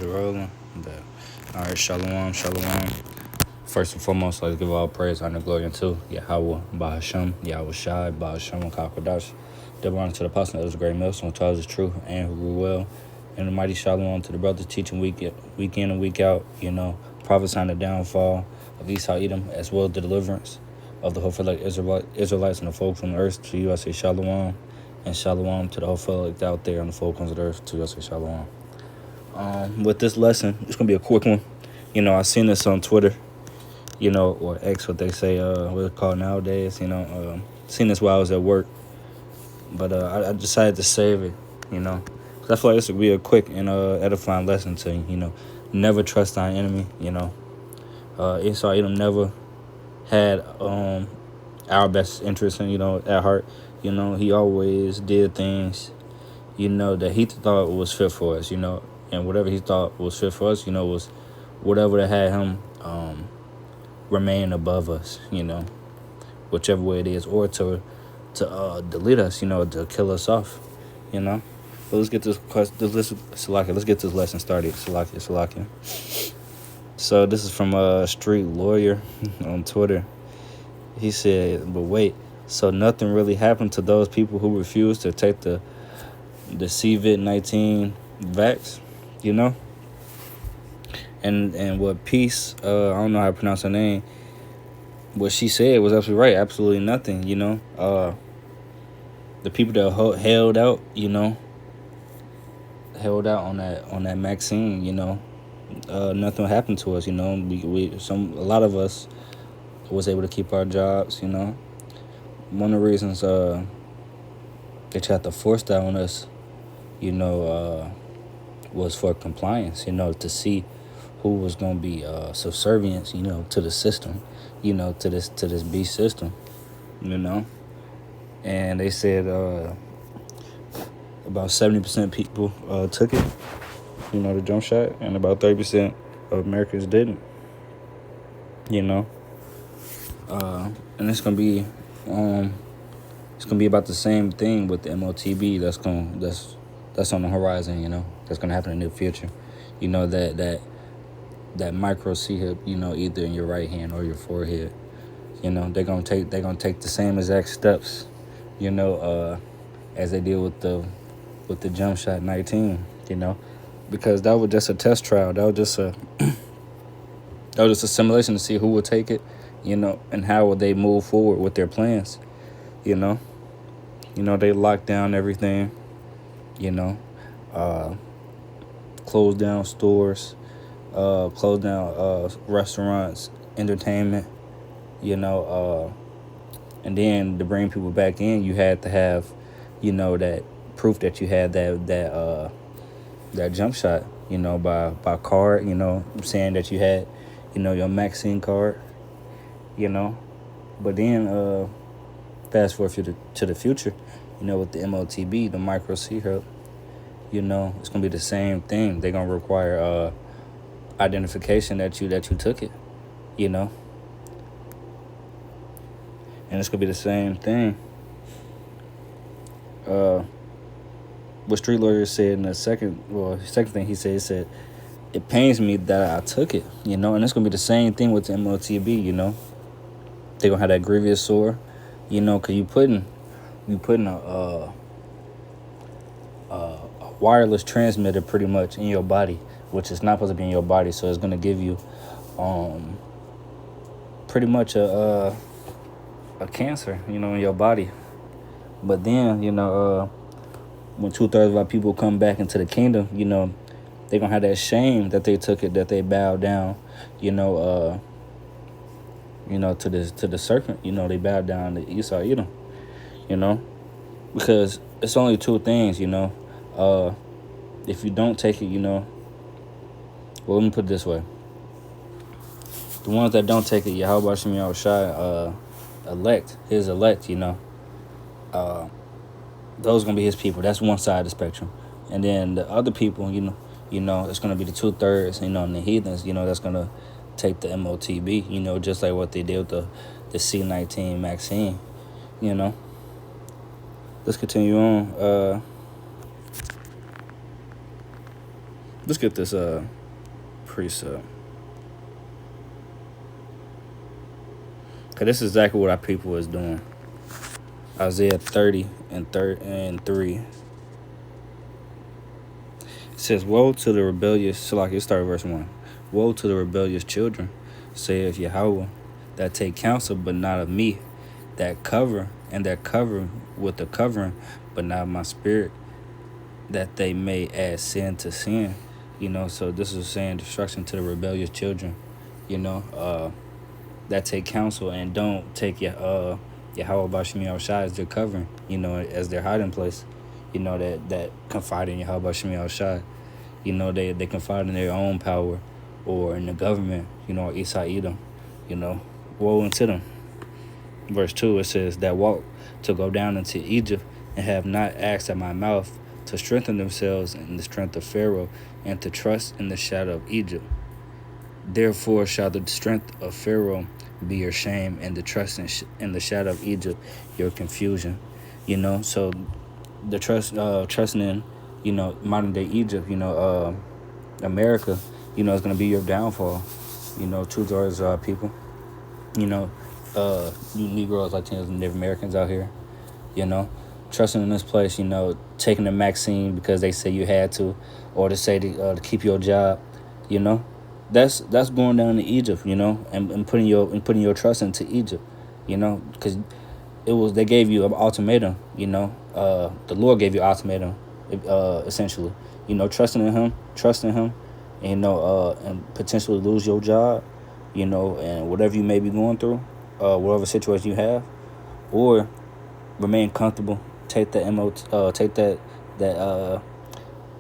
Is it rolling? Bet. All right, shalom, shalom. First and foremost, let's give all praise, honor, glory unto Yahweh, Bahashem, Yahweh Shai, Bahashem, and Kakodash. Double honor to the apostle that was a great millstone, Charles is true, and who grew well. And the mighty shalom to the brothers teaching week in and week out, prophesying the downfall of Esau Edom, as well as the deliverance of the whole fellow Israelites and the folk from the earth. To you I say shalom, and shalom to the whole fellow out there on the folk on the earth. To you I say shalom. With this lesson, it's going to be a quick one. I seen this on Twitter, or X, what they say, what it's called nowadays, seen this while I was at work. But I decided to save it, because I feel like this would be a quick and edifying lesson to, never trust thy enemy, Esau Edom never had our best interest at heart. He always did things, that he thought was fit for us, and whatever he thought was fit for us, was whatever that had him remain above us, whichever way it is, or to delete us, to kill us off, But let's get this lesson started. Salakia. So this is from a street lawyer on Twitter. He said, but wait, so nothing really happened to those people who refused to take the COVID-19 vax, And what Peace, I don't know how to pronounce her name, what she said was absolutely right. Absolutely nothing, The people that held out, held out on that vaccine, nothing happened to us, a lot of us was able to keep our jobs, One of the reasons they tried to force that on us, was for compliance, to see who was going to be subservient, to the system, to this beast system, And they said about 70% people took it, the jump shot, and about 30% of Americans didn't, And it's gonna be about the same thing with the MOTB. That's on the horizon, That's gonna happen in the future, that micro C-hip, either in your right hand or your forehead. They're gonna take the same exact steps, as they did with the jump shot 19, because that was just a test trial. That was just a simulation to see who would take it, and how would they move forward with their plans, They locked down everything, closed down stores, closed down restaurants, entertainment, and then to bring people back in, you had to have, that proof that you had that jump shot, by card, saying that you had, your vaccine card, But then fast forward to the future, with the MOTB, the micro C-hub, it's gonna be the same thing. They're gonna require identification that you took it, and it's gonna be the same thing. What street lawyer said in the second thing he said, it pains me that I took it, and it's gonna be the same thing with the MOTB, They're gonna have that grievous sore, cause you putting a wireless transmitter pretty much in your body, which is not supposed to be in your body, so it's gonna give you pretty much a cancer, in your body. But then, when 2/3 of our people come back into the kingdom, they're gonna have that shame that they took it, that they bowed down, to the serpent, they bowed down to Esau Edom, because it's only two things, if you don't take it, well, let me put it this way. The ones that don't take it, Yahweh Shem Yahweh Shai, his elect, those gonna be his people. That's one side of the spectrum. And then the other people, it's gonna be the 2/3, and the heathens, that's gonna take the MOTB, just like what they did with the C-19 vaccine, Let's continue on. Let's get this precept. Cause this is exactly what our people is doing. Isaiah 30 and 3. It says, "Woe to the rebellious." So like, it start verse 1. "Woe to the rebellious children, saith Yahweh, that take counsel, but not of me, that cover with the covering, but not my spirit, that they may add sin to sin." So this is saying destruction to the rebellious children, that take counsel and don't take Yahweh Bashim Yahushua as their covering, as their hiding place, that confide in Yahweh Bashim Yahushua. They confide in their own power or in the government, or Esau Edom, woe unto them. Verse 2, it says, "That walk to go down into Egypt, and have not asked at my mouth, to strengthen themselves in the strength of Pharaoh, and to trust in the shadow of Egypt. Therefore shall the strength of Pharaoh be your shame, and the trust in the shadow of Egypt your confusion." So the trusting in, modern day Egypt, America, is going to be your downfall. Two-thirds people, you Negroes, Latinos, and Native Americans out here, trusting in this place, taking the vaccine because they say you had to, or to say to keep your job, that's going down to Egypt, and putting your trust into Egypt, because they gave you an ultimatum, the Lord gave you an ultimatum, essentially, trusting in Him, and and potentially lose your job, and whatever you may be going through, whatever situation you have, or remain comfortable, take that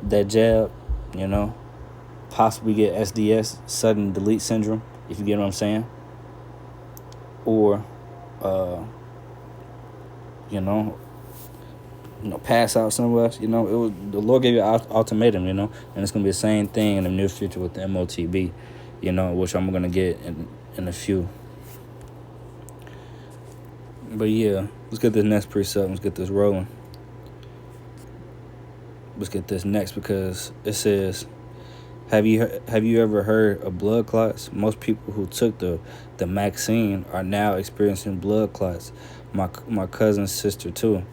that jab, possibly get SDS, sudden delete syndrome, if you get what I'm saying, or pass out somewhere else. The Lord gave you an ultimatum, and it's gonna be the same thing in the near future with the MOTB, which I'm gonna get in a few. But yeah, let's get this next precept. Let's get this rolling. Let's get this next, because it says, Have you ever heard of blood clots? Most people who took the vaccine are now experiencing blood clots. My cousin's sister too.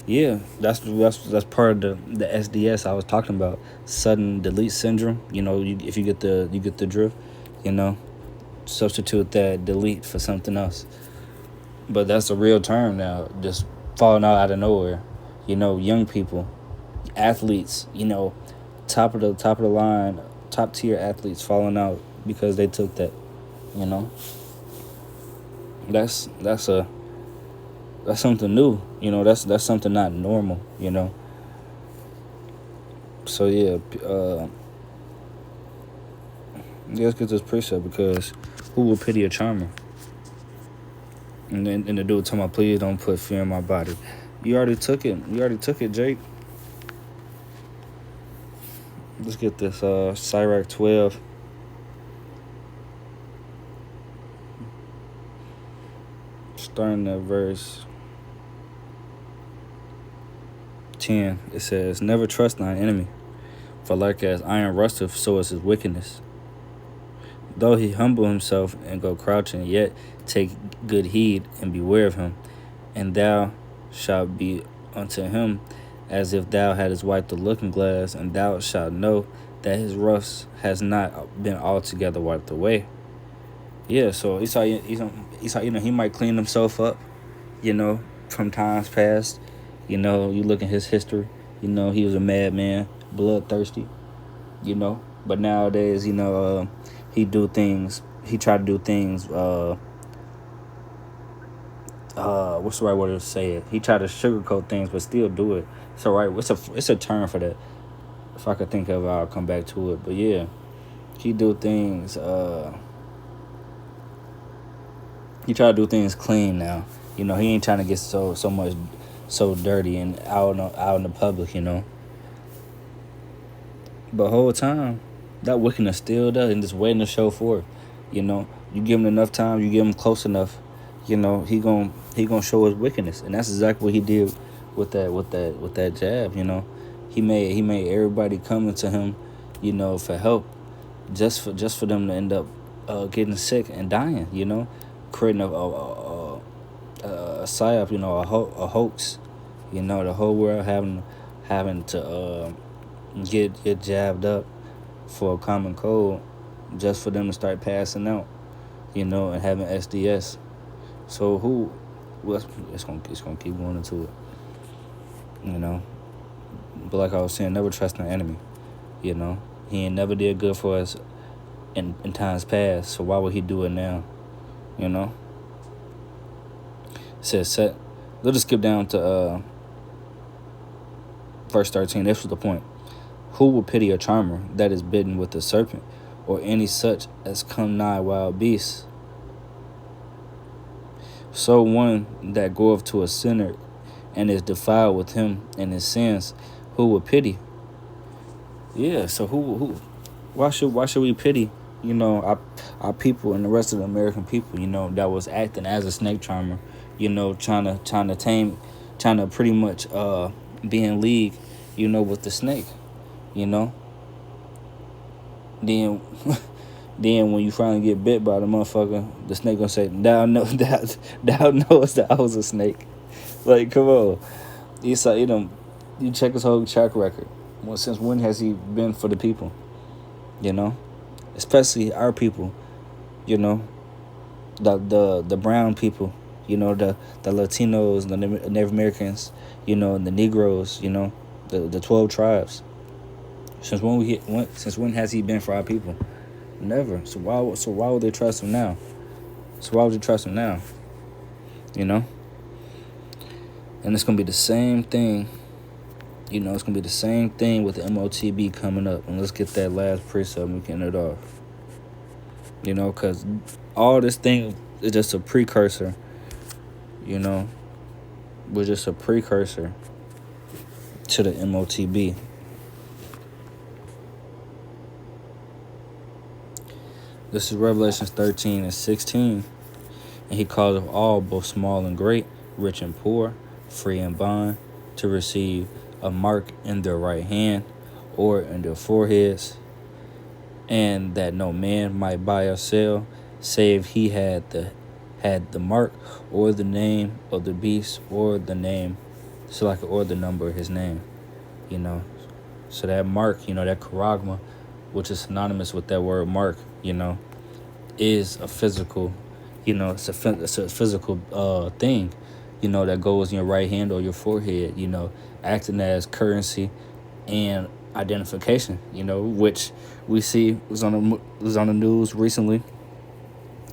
Yeah, that's part of the SDS I was talking about. Sudden delete syndrome. If you get the drift, substitute that delete for something else. But that's a real term now, just falling out of nowhere. Young people, athletes, top of the line, top tier athletes falling out because they took that. That's something new. That's something not normal. So yeah, let's get this precept, because who will pity a charmer? And then the dude talking about, please don't put fear in my body. You already took it, Jake. Let's get this Sirach 12. Starting at verse 10. It says, "Never trust thine enemy, for like as iron rusteth, so is his wickedness. Though he humble himself and go crouching, yet take good heed and beware of him. And thou shalt be unto him as if thou hadst wiped the looking glass, and thou shalt know that his rust has not been altogether wiped away." Yeah, so Esau, he might clean himself up, from times past. You look at his history, he was a madman, bloodthirsty, But nowadays, he tried to do things, what's the right word to say it? He tried to sugarcoat things, but still do it. It's all right. It's a term for that. If I could think of it, I'll come back to it. But yeah, he do things. He try to do things clean now. He ain't trying to get so dirty and out in the public. But whole time, that wickedness still does, and just waiting to show forth. You give him enough time, you give him close enough, he gonna show his wickedness, and that's exactly what he did with that jab. He made everybody coming to him, for help, just for them to end up getting sick and dying, creating a psyop, a hoax, the whole world having to get jabbed up for a common cold, just for them to start passing out, and having SDS. So well, it's gonna keep going into it, But like I was saying, never trust an enemy, He ain't never did good for us in times past, so why would he do it now, It says set. Let's just skip down to verse 13. This was the point. Who will pity a charmer that is bitten with a serpent, or any such as come nigh wild beasts? So one that goeth to a sinner and is defiled with him and his sins, who will pity? Yeah, so who why should we pity, our people and the rest of the American people, that was acting as a snake charmer, trying to pretty much be in league, with the snake, Then then when you finally get bit by the motherfucker, the snake gonna say, thou knowest that I was a snake. Like, come on. You check his whole track record. Well, since when has he been for the people? Especially our people, the brown people, the Latinos, the Native Americans, and the Negroes, the 12 tribes. Since when has he been for our people? Never. So why would they trust him now? And it's gonna be the same thing. It's gonna be the same thing with the MOTB coming up. And let's get that last precept and we can end it off. Because all this thing is just a precursor. We're just a precursor to the MOTB. This is Revelations 13 and 16. And he causeth all, both small and great, rich and poor, free and bond, to receive a mark in their right hand or in their foreheads, and that no man might buy or sell, save he had the mark or the name of the beast or the name, or the number of his name, So that mark, that charagma, which is synonymous with that word mark, is a physical, it's a physical thing, that goes in your right hand or your forehead, acting as currency and identification, which we see was on the news recently,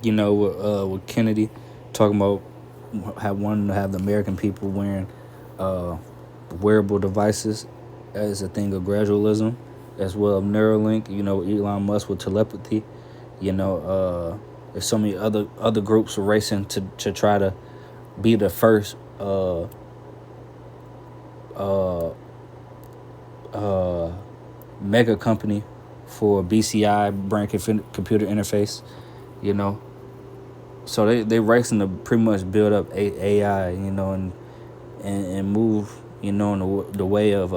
with Kennedy talking about wanting to have the American people wearing wearable devices as a thing of gradualism, as well as Neuralink, Elon Musk with telepathy, there's so many other groups racing to try to be the first mega company for BCI, brain computer interface, So they racing to pretty much build up AI, and move, in the way of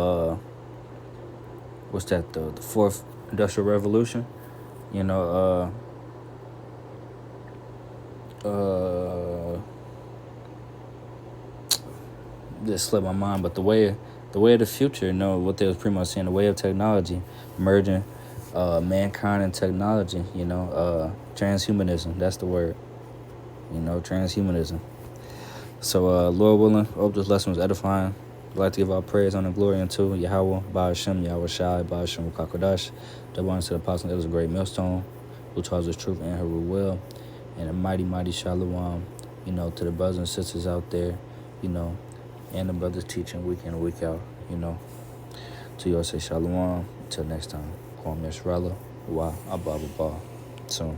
what's that, the fourth industrial revolution, just slipped my mind, but the way of the future, what they was pretty much saying, the way of technology, merging mankind and technology, transhumanism, that's the word, transhumanism. So, Lord willing, hope this lesson was edifying. I'd like to give our praise, honor, and glory unto Yahweh, Ba'ashem, Yahweh Shai, Ba'ashem, Kakodash, the one to the apostle, that was a great millstone, who tells us truth and her will, and a mighty, mighty shalom, to the brothers and sisters out there, and the brothers teaching week in and week out, To yours say shalom. Until next time, Kwame Yisrael, Wa Abba Soon.